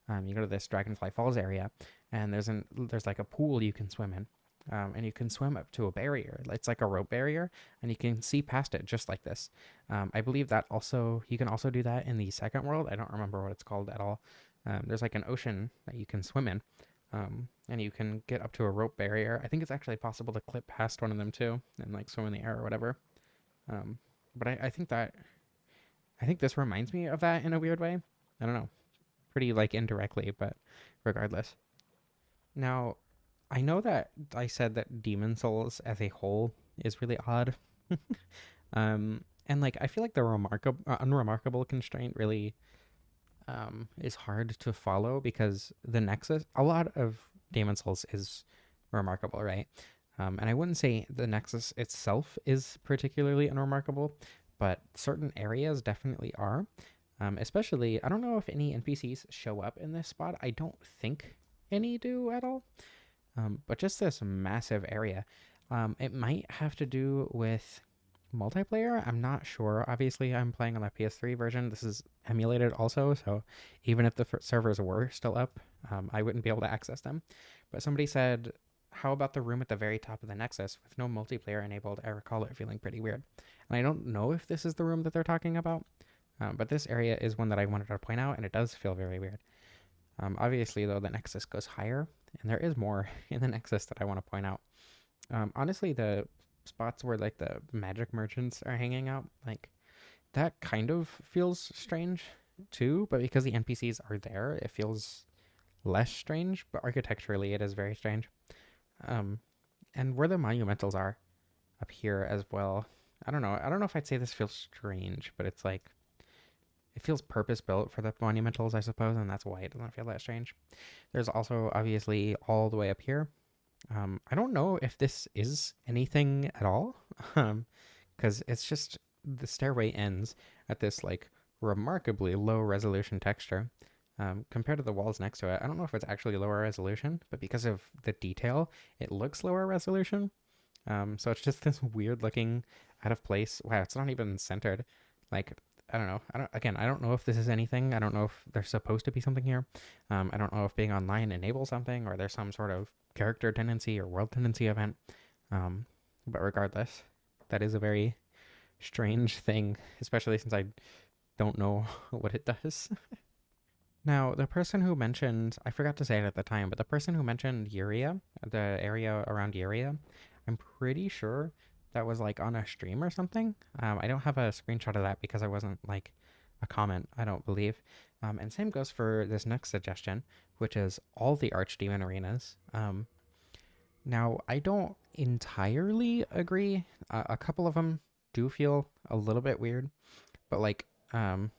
You go to this Dragonfly Falls area, and there's like a pool you can swim in, and you can swim up to a barrier. It's like a rope barrier, and you can see past it just like this. I believe that also you can also do that in the second world. I don't remember what it's called at all. There's like an ocean that you can swim in, and you can get up to a rope barrier. I think it's actually possible to clip past one of them too, and like swim in the air or whatever. Um, but I think this reminds me of that in a weird way. I don't know, pretty like indirectly, but regardless. Now, I know that I said that Demon Souls as a whole is really odd. And like I feel like the unremarkable constraint really is hard to follow because the Nexus, a lot of Demon Souls is remarkable, right? And I wouldn't say the Nexus itself is particularly unremarkable, but certain areas definitely are. Especially, I don't know if any NPCs show up in this spot. I don't think any do at all. But just this massive area. It might have to do with multiplayer. I'm not sure. Obviously, I'm playing on the PS3 version. This is emulated also, so even if the servers were still up, I wouldn't be able to access them. But somebody said, how about the room at the very top of the Nexus with no multiplayer enabled? I recall it feeling pretty weird. And I don't know if this is the room that they're talking about, but this area is one that I wanted to point out, and it does feel very weird. Obviously, though, the Nexus goes higher, and there is more in the Nexus that I want to point out. Honestly, the spots where like the magic merchants are hanging out, like that kind of feels strange too, but because the NPCs are there, it feels less strange, but architecturally it is very strange. Um, and where the monumentals are up here as well. I don't know. I don't know if I'd say this feels strange, but it's like it feels purpose built for the monumentals, I suppose, and that's why it doesn't feel that strange. There's also obviously all the way up here. I don't know if this is anything at all, because it's just the stairway ends at this like remarkably low resolution texture. compared to the walls next to it. I don't know if it's actually lower resolution, but because of the detail, it looks lower resolution. So it's just this weird looking out of place. Wow, it's not even centered. Like, I don't know. I don't know if this is anything. I don't know if there's supposed to be something here. I don't know if being online enables something or there's some sort of character tendency or world tendency event. Um, but regardless, that is a very strange thing, especially since I don't know what it does. Now, the person who mentioned, I forgot to say it at the time, but the person who mentioned Uria, the area around Uria, I'm pretty sure that was like on a stream or something. I don't have a screenshot of that because I wasn't like a comment, I don't believe. And same goes for this next suggestion, which is all the Archdemon arenas. Now, I don't entirely agree. A couple of them do feel a little bit weird, but like, so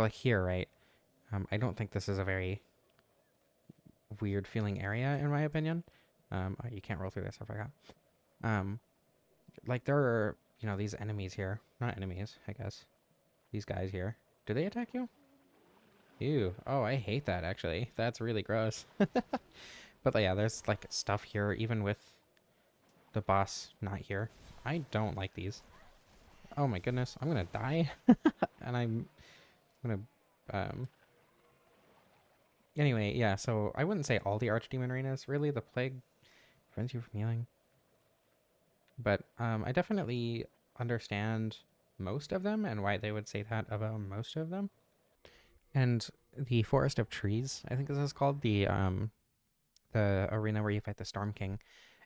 like here, right? I don't think this is a very weird feeling area in my opinion. Oh, you can't roll through this. I forgot. Um, like there are, these enemies here. Not enemies, I guess. These guys here. Do they attack you? Ew. Oh, I hate that actually. That's really gross. But yeah, there's like stuff here, even with the boss not here. I don't like these. Oh my goodness, I'm gonna die. And I'm gonna, um, anyway, yeah, so I wouldn't say all the Archdemon arenas. Really, the plague prevents you from healing. But I definitely understand most of them and why they would say that about most of them. And the Forest of Trees, I think this is called, the arena where you fight the Storm King,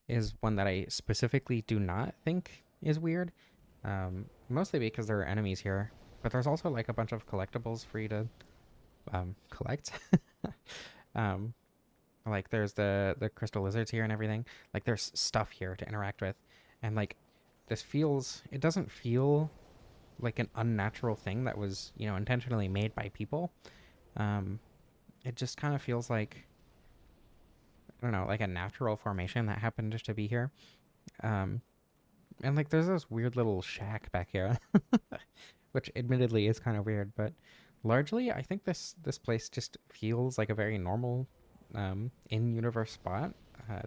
is one that I specifically do not think is weird. Mostly because there are enemies here, but there's also like a bunch of collectibles for you to collect. um, like there's the crystal lizards here and everything. Like there's stuff here to interact with, and like it doesn't feel like an unnatural thing that was intentionally made by people. Um, it just kind of feels like, I don't know, like a natural formation that happened just to be here. Um, and like there's this weird little shack back here, which admittedly is kind of weird, but largely I think this place just feels like a very normal in-universe spot.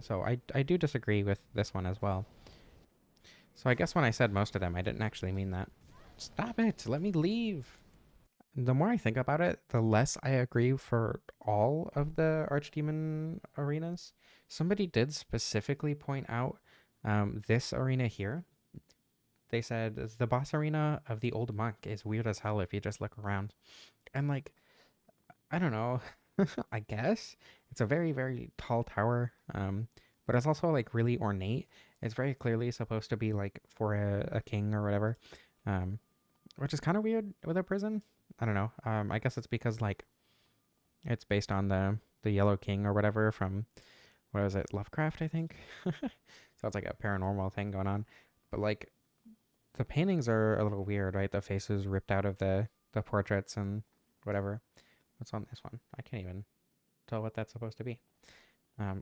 So I do disagree with this one as well. So I guess when I said most of them, I didn't actually mean that. Stop it! Let me leave! The more I think about it, the less I agree for all of the Archdemon arenas. Somebody did specifically point out this arena here. They said the boss arena of the old monk is weird as hell if you just look around. And like, I don't know. I guess it's a very, very tall tower. But it's also like really ornate. It's very clearly supposed to be like for a king or whatever. Um, which is kind of weird with a prison. I don't know. I guess it's because like it's based on the Yellow King or whatever from, what was it, Lovecraft, I think. So it's like a paranormal thing going on. But like the paintings are a little weird, right? The faces ripped out of the portraits and whatever. What's on this one? I can't even tell what that's supposed to be.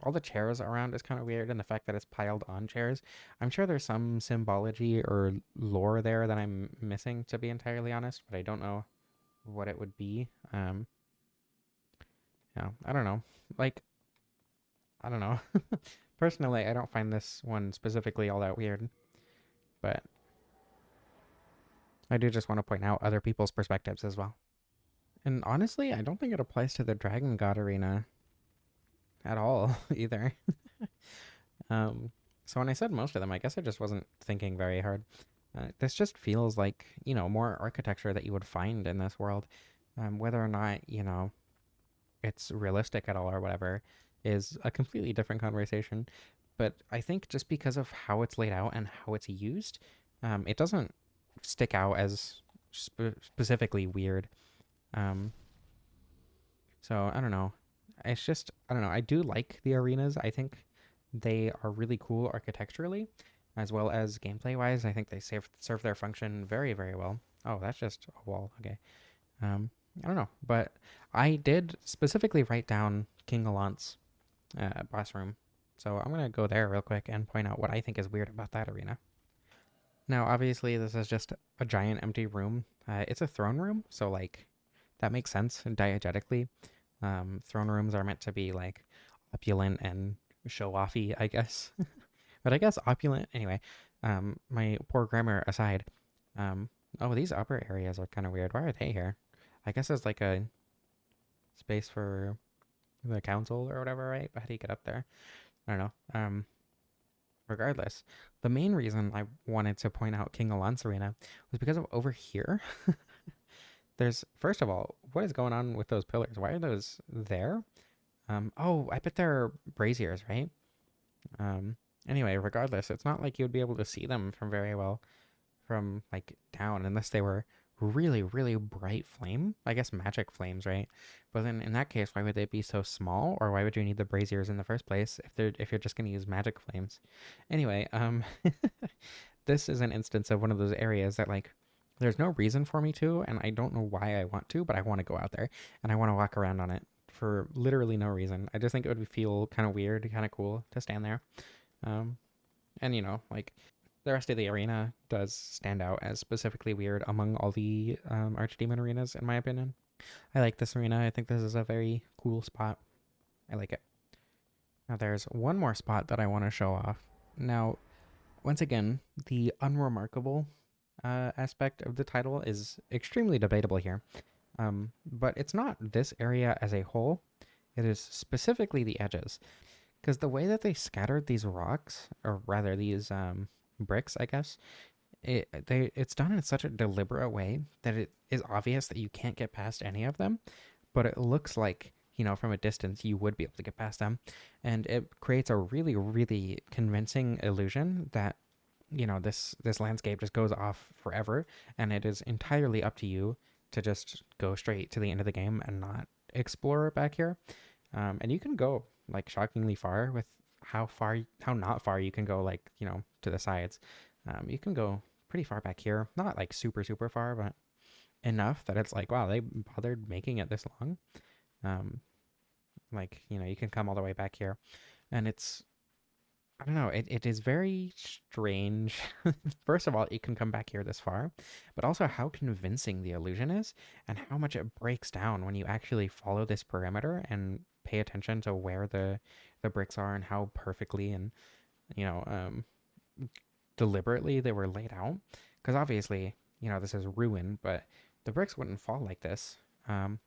All the chairs around is kind of weird, and the fact that it's piled on chairs. I'm sure there's some symbology or lore there that I'm missing, to be entirely honest, but I don't know what it would be. Yeah, I don't know. Like, I don't know. Personally, I don't find this one specifically all that weird, but I do just want to point out other people's perspectives as well. And honestly, I don't think it applies to the Dragon God Arena at all either. So when I said most of them, I guess I just wasn't thinking very hard. This just feels like, more architecture that you would find in this world. Whether or not, it's realistic at all or whatever is a completely different conversation. But I think just because of how it's laid out and how it's used, it doesn't stick out as specifically weird. Um, so I don't know. It's just, I don't know. I do like the arenas. I think they are really cool architecturally as well as gameplay wise. I think they serve their function very, very well. Oh, that's just a wall. Okay. I don't know, but I did specifically write down King Alant's boss room. So I'm going to go there real quick and point out what I think is weird about that arena. Now, obviously, this is just a giant empty room. It's a throne room, so like that makes sense diegetically. Throne rooms are meant to be like opulent and show offy, I guess. But I guess opulent anyway. My poor grammar aside. Um, oh, these upper areas are kind of weird. Why are they here? I guess it's like a space for the council or whatever, right? But how do you get up there? I don't know. Regardless, the main reason I wanted to point out King Alon's arena was because of over here. There's first of all, what is going on with those pillars? Why are those there? Oh, I bet they're braziers, right? Um, anyway, regardless, it's not like you would be able to see them from very well from like down unless they were really, really bright flame. I guess magic flames, right? But then in that case, why would they be so small? Or why would you need the braziers in the first place if you're just gonna use magic flames? Anyway, this is an instance of one of those areas that like there's no reason for me to, and I don't know why I want to, but I want to go out there and I want to walk around on it for literally no reason. I just think it would feel kind of weird, kind of cool to stand there. Um, and like the rest of the arena does stand out as specifically weird among all the Archdemon arenas, in my opinion. I like this arena. I think this is a very cool spot. I like it. Now, there's one more spot that I want to show off. Now, once again, the unremarkable aspect of the title is extremely debatable here. But it's not this area as a whole, it is specifically the edges. Because the way that they scattered these rocks, or rather these bricks, I guess, it's done in such a deliberate way that it is obvious that you can't get past any of them, but it looks like from a distance you would be able to get past them, and it creates a really really convincing illusion that this landscape just goes off forever, and it is entirely up to you to just go straight to the end of the game and not explore back here. And you can go like shockingly far with how not far you can go, like to the sides. You can go pretty far back here, not like super super far, but enough that it's like, wow, they bothered making it this long. Like you can come all the way back here, and it's, I don't know, it is very strange. First of all, you can come back here this far, but also how convincing the illusion is and how much it breaks down when you actually follow this perimeter and pay attention to where the bricks are and how perfectly and you know um deliberately they were laid out. Because obviously, this is ruin, but the bricks wouldn't fall like this.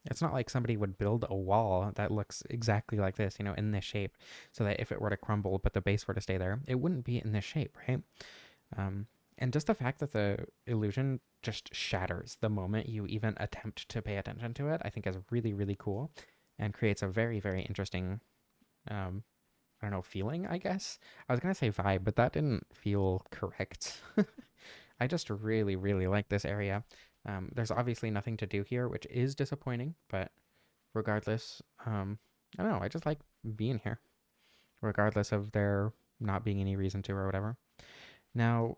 It's not like somebody would build a wall that looks exactly like this, in this shape, so that if it were to crumble but the base were to stay there, it wouldn't be in this shape, right? And just the fact that the illusion just shatters the moment you even attempt to pay attention to it, I think is really, really cool and creates a very, very interesting, um, I don't know, feeling, I guess. I was going to say vibe, but that didn't feel correct. I just really, really like this area. There's obviously nothing to do here, which is disappointing, but regardless, I don't know, I just like being here, regardless of there not being any reason to or whatever. Now,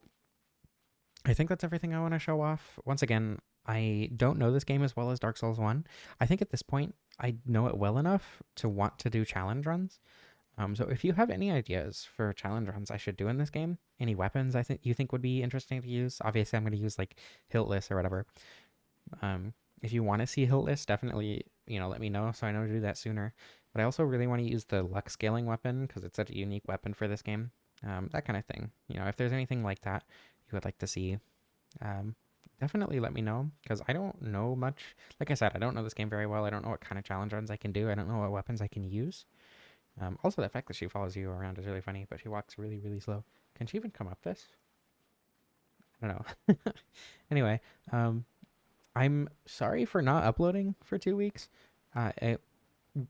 I think that's everything I want to show off. Once again, I don't know this game as well as Dark Souls 1. I think at this point, I know it well enough to want to do challenge runs. So if you have any ideas for challenge runs I should do in this game, any weapons I think you think would be interesting to use, obviously I'm going to use like hiltless or whatever. If you want to see hiltless, definitely let me know so I know to do that sooner. But I also really want to use the luck scaling weapon because it's such a unique weapon for this game. That kind of thing. If there's anything like that you would like to see, um, definitely let me know because I don't know much. Like I said, I don't know this game very well. I don't know what kind of challenge runs I can do. I don't know what weapons I can use. Also, the fact that she follows you around is really funny, but she walks really, really slow. Can she even come up this? I don't know. Anyway, I'm sorry for not uploading for 2 weeks. It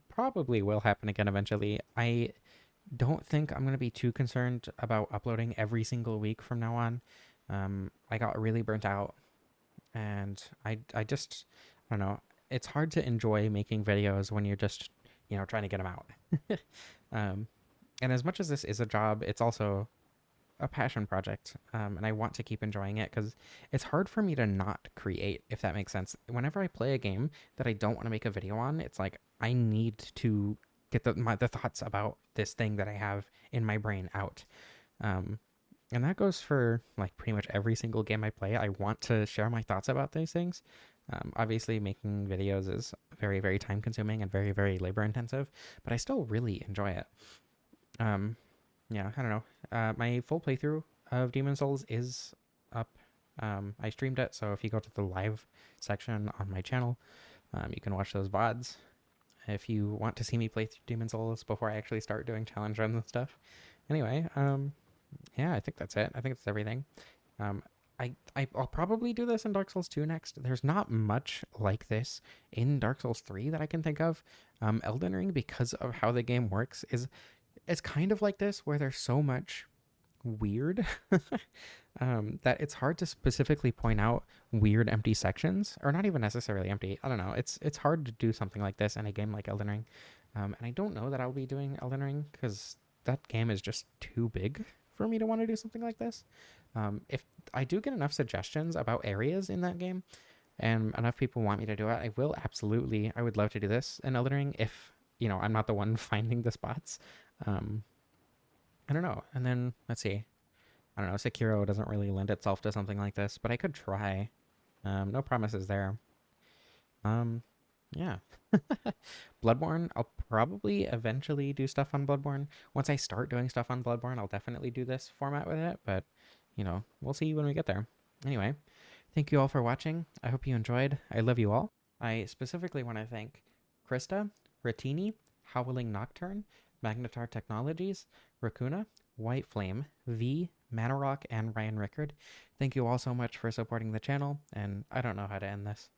probably will happen again eventually. I don't think I'm going to be too concerned about uploading every single week from now on. I got really burnt out, and I just, I don't know. It's hard to enjoy making videos when you're just, trying to get them out. um, and as much as this is a job, it's also a passion project. And I want to keep enjoying it because it's hard for me to not create, if that makes sense. Whenever I play a game that I don't want to make a video on, it's like I need to get the thoughts about this thing that I have in my brain out. And that goes for like pretty much every single game I play. I want to share my thoughts about these things. Obviously, making videos is very, very time consuming and very, very labor intensive, but I still really enjoy it. Um, yeah, I don't know. My full playthrough of Demon Souls is up. I streamed it, so if you go to the live section on my channel, you can watch those VODs. If you want to see me play through Demon Souls before I actually start doing challenge runs and stuff. Anyway, yeah, I think that's it. I think it's everything. Um, I'll probably do this in Dark Souls 2 next. There's not much like this in Dark Souls 3 that I can think of. Elden Ring, because of how the game works, is it's kind of like this, where there's so much weird that it's hard to specifically point out weird empty sections, or not even necessarily empty. I don't know. It's hard to do something like this in a game like Elden Ring, and I don't know that I'll be doing Elden Ring because that game is just too big for me to want to do something like this. If I do get enough suggestions about areas in that game, and enough people want me to do it, I will absolutely. I would love to do this in Elden Ring if I'm not the one finding the spots. Um, I don't know. And then let's see. I don't know. Sekiro doesn't really lend itself to something like this, but I could try. No promises there. Um, yeah. Bloodborne, I'll probably eventually do stuff on Bloodborne. Once I start doing stuff on Bloodborne, I'll definitely do this format with it, but we'll see when we get there. Anyway, thank you all for watching. I hope you enjoyed. I love you all. I specifically want to thank Krista, Ratini, Howling Nocturne, Magnetar Technologies, Racuna, White Flame, V, Manorock, and Ryan Rickard. Thank you all so much for supporting the channel, and I don't know how to end this.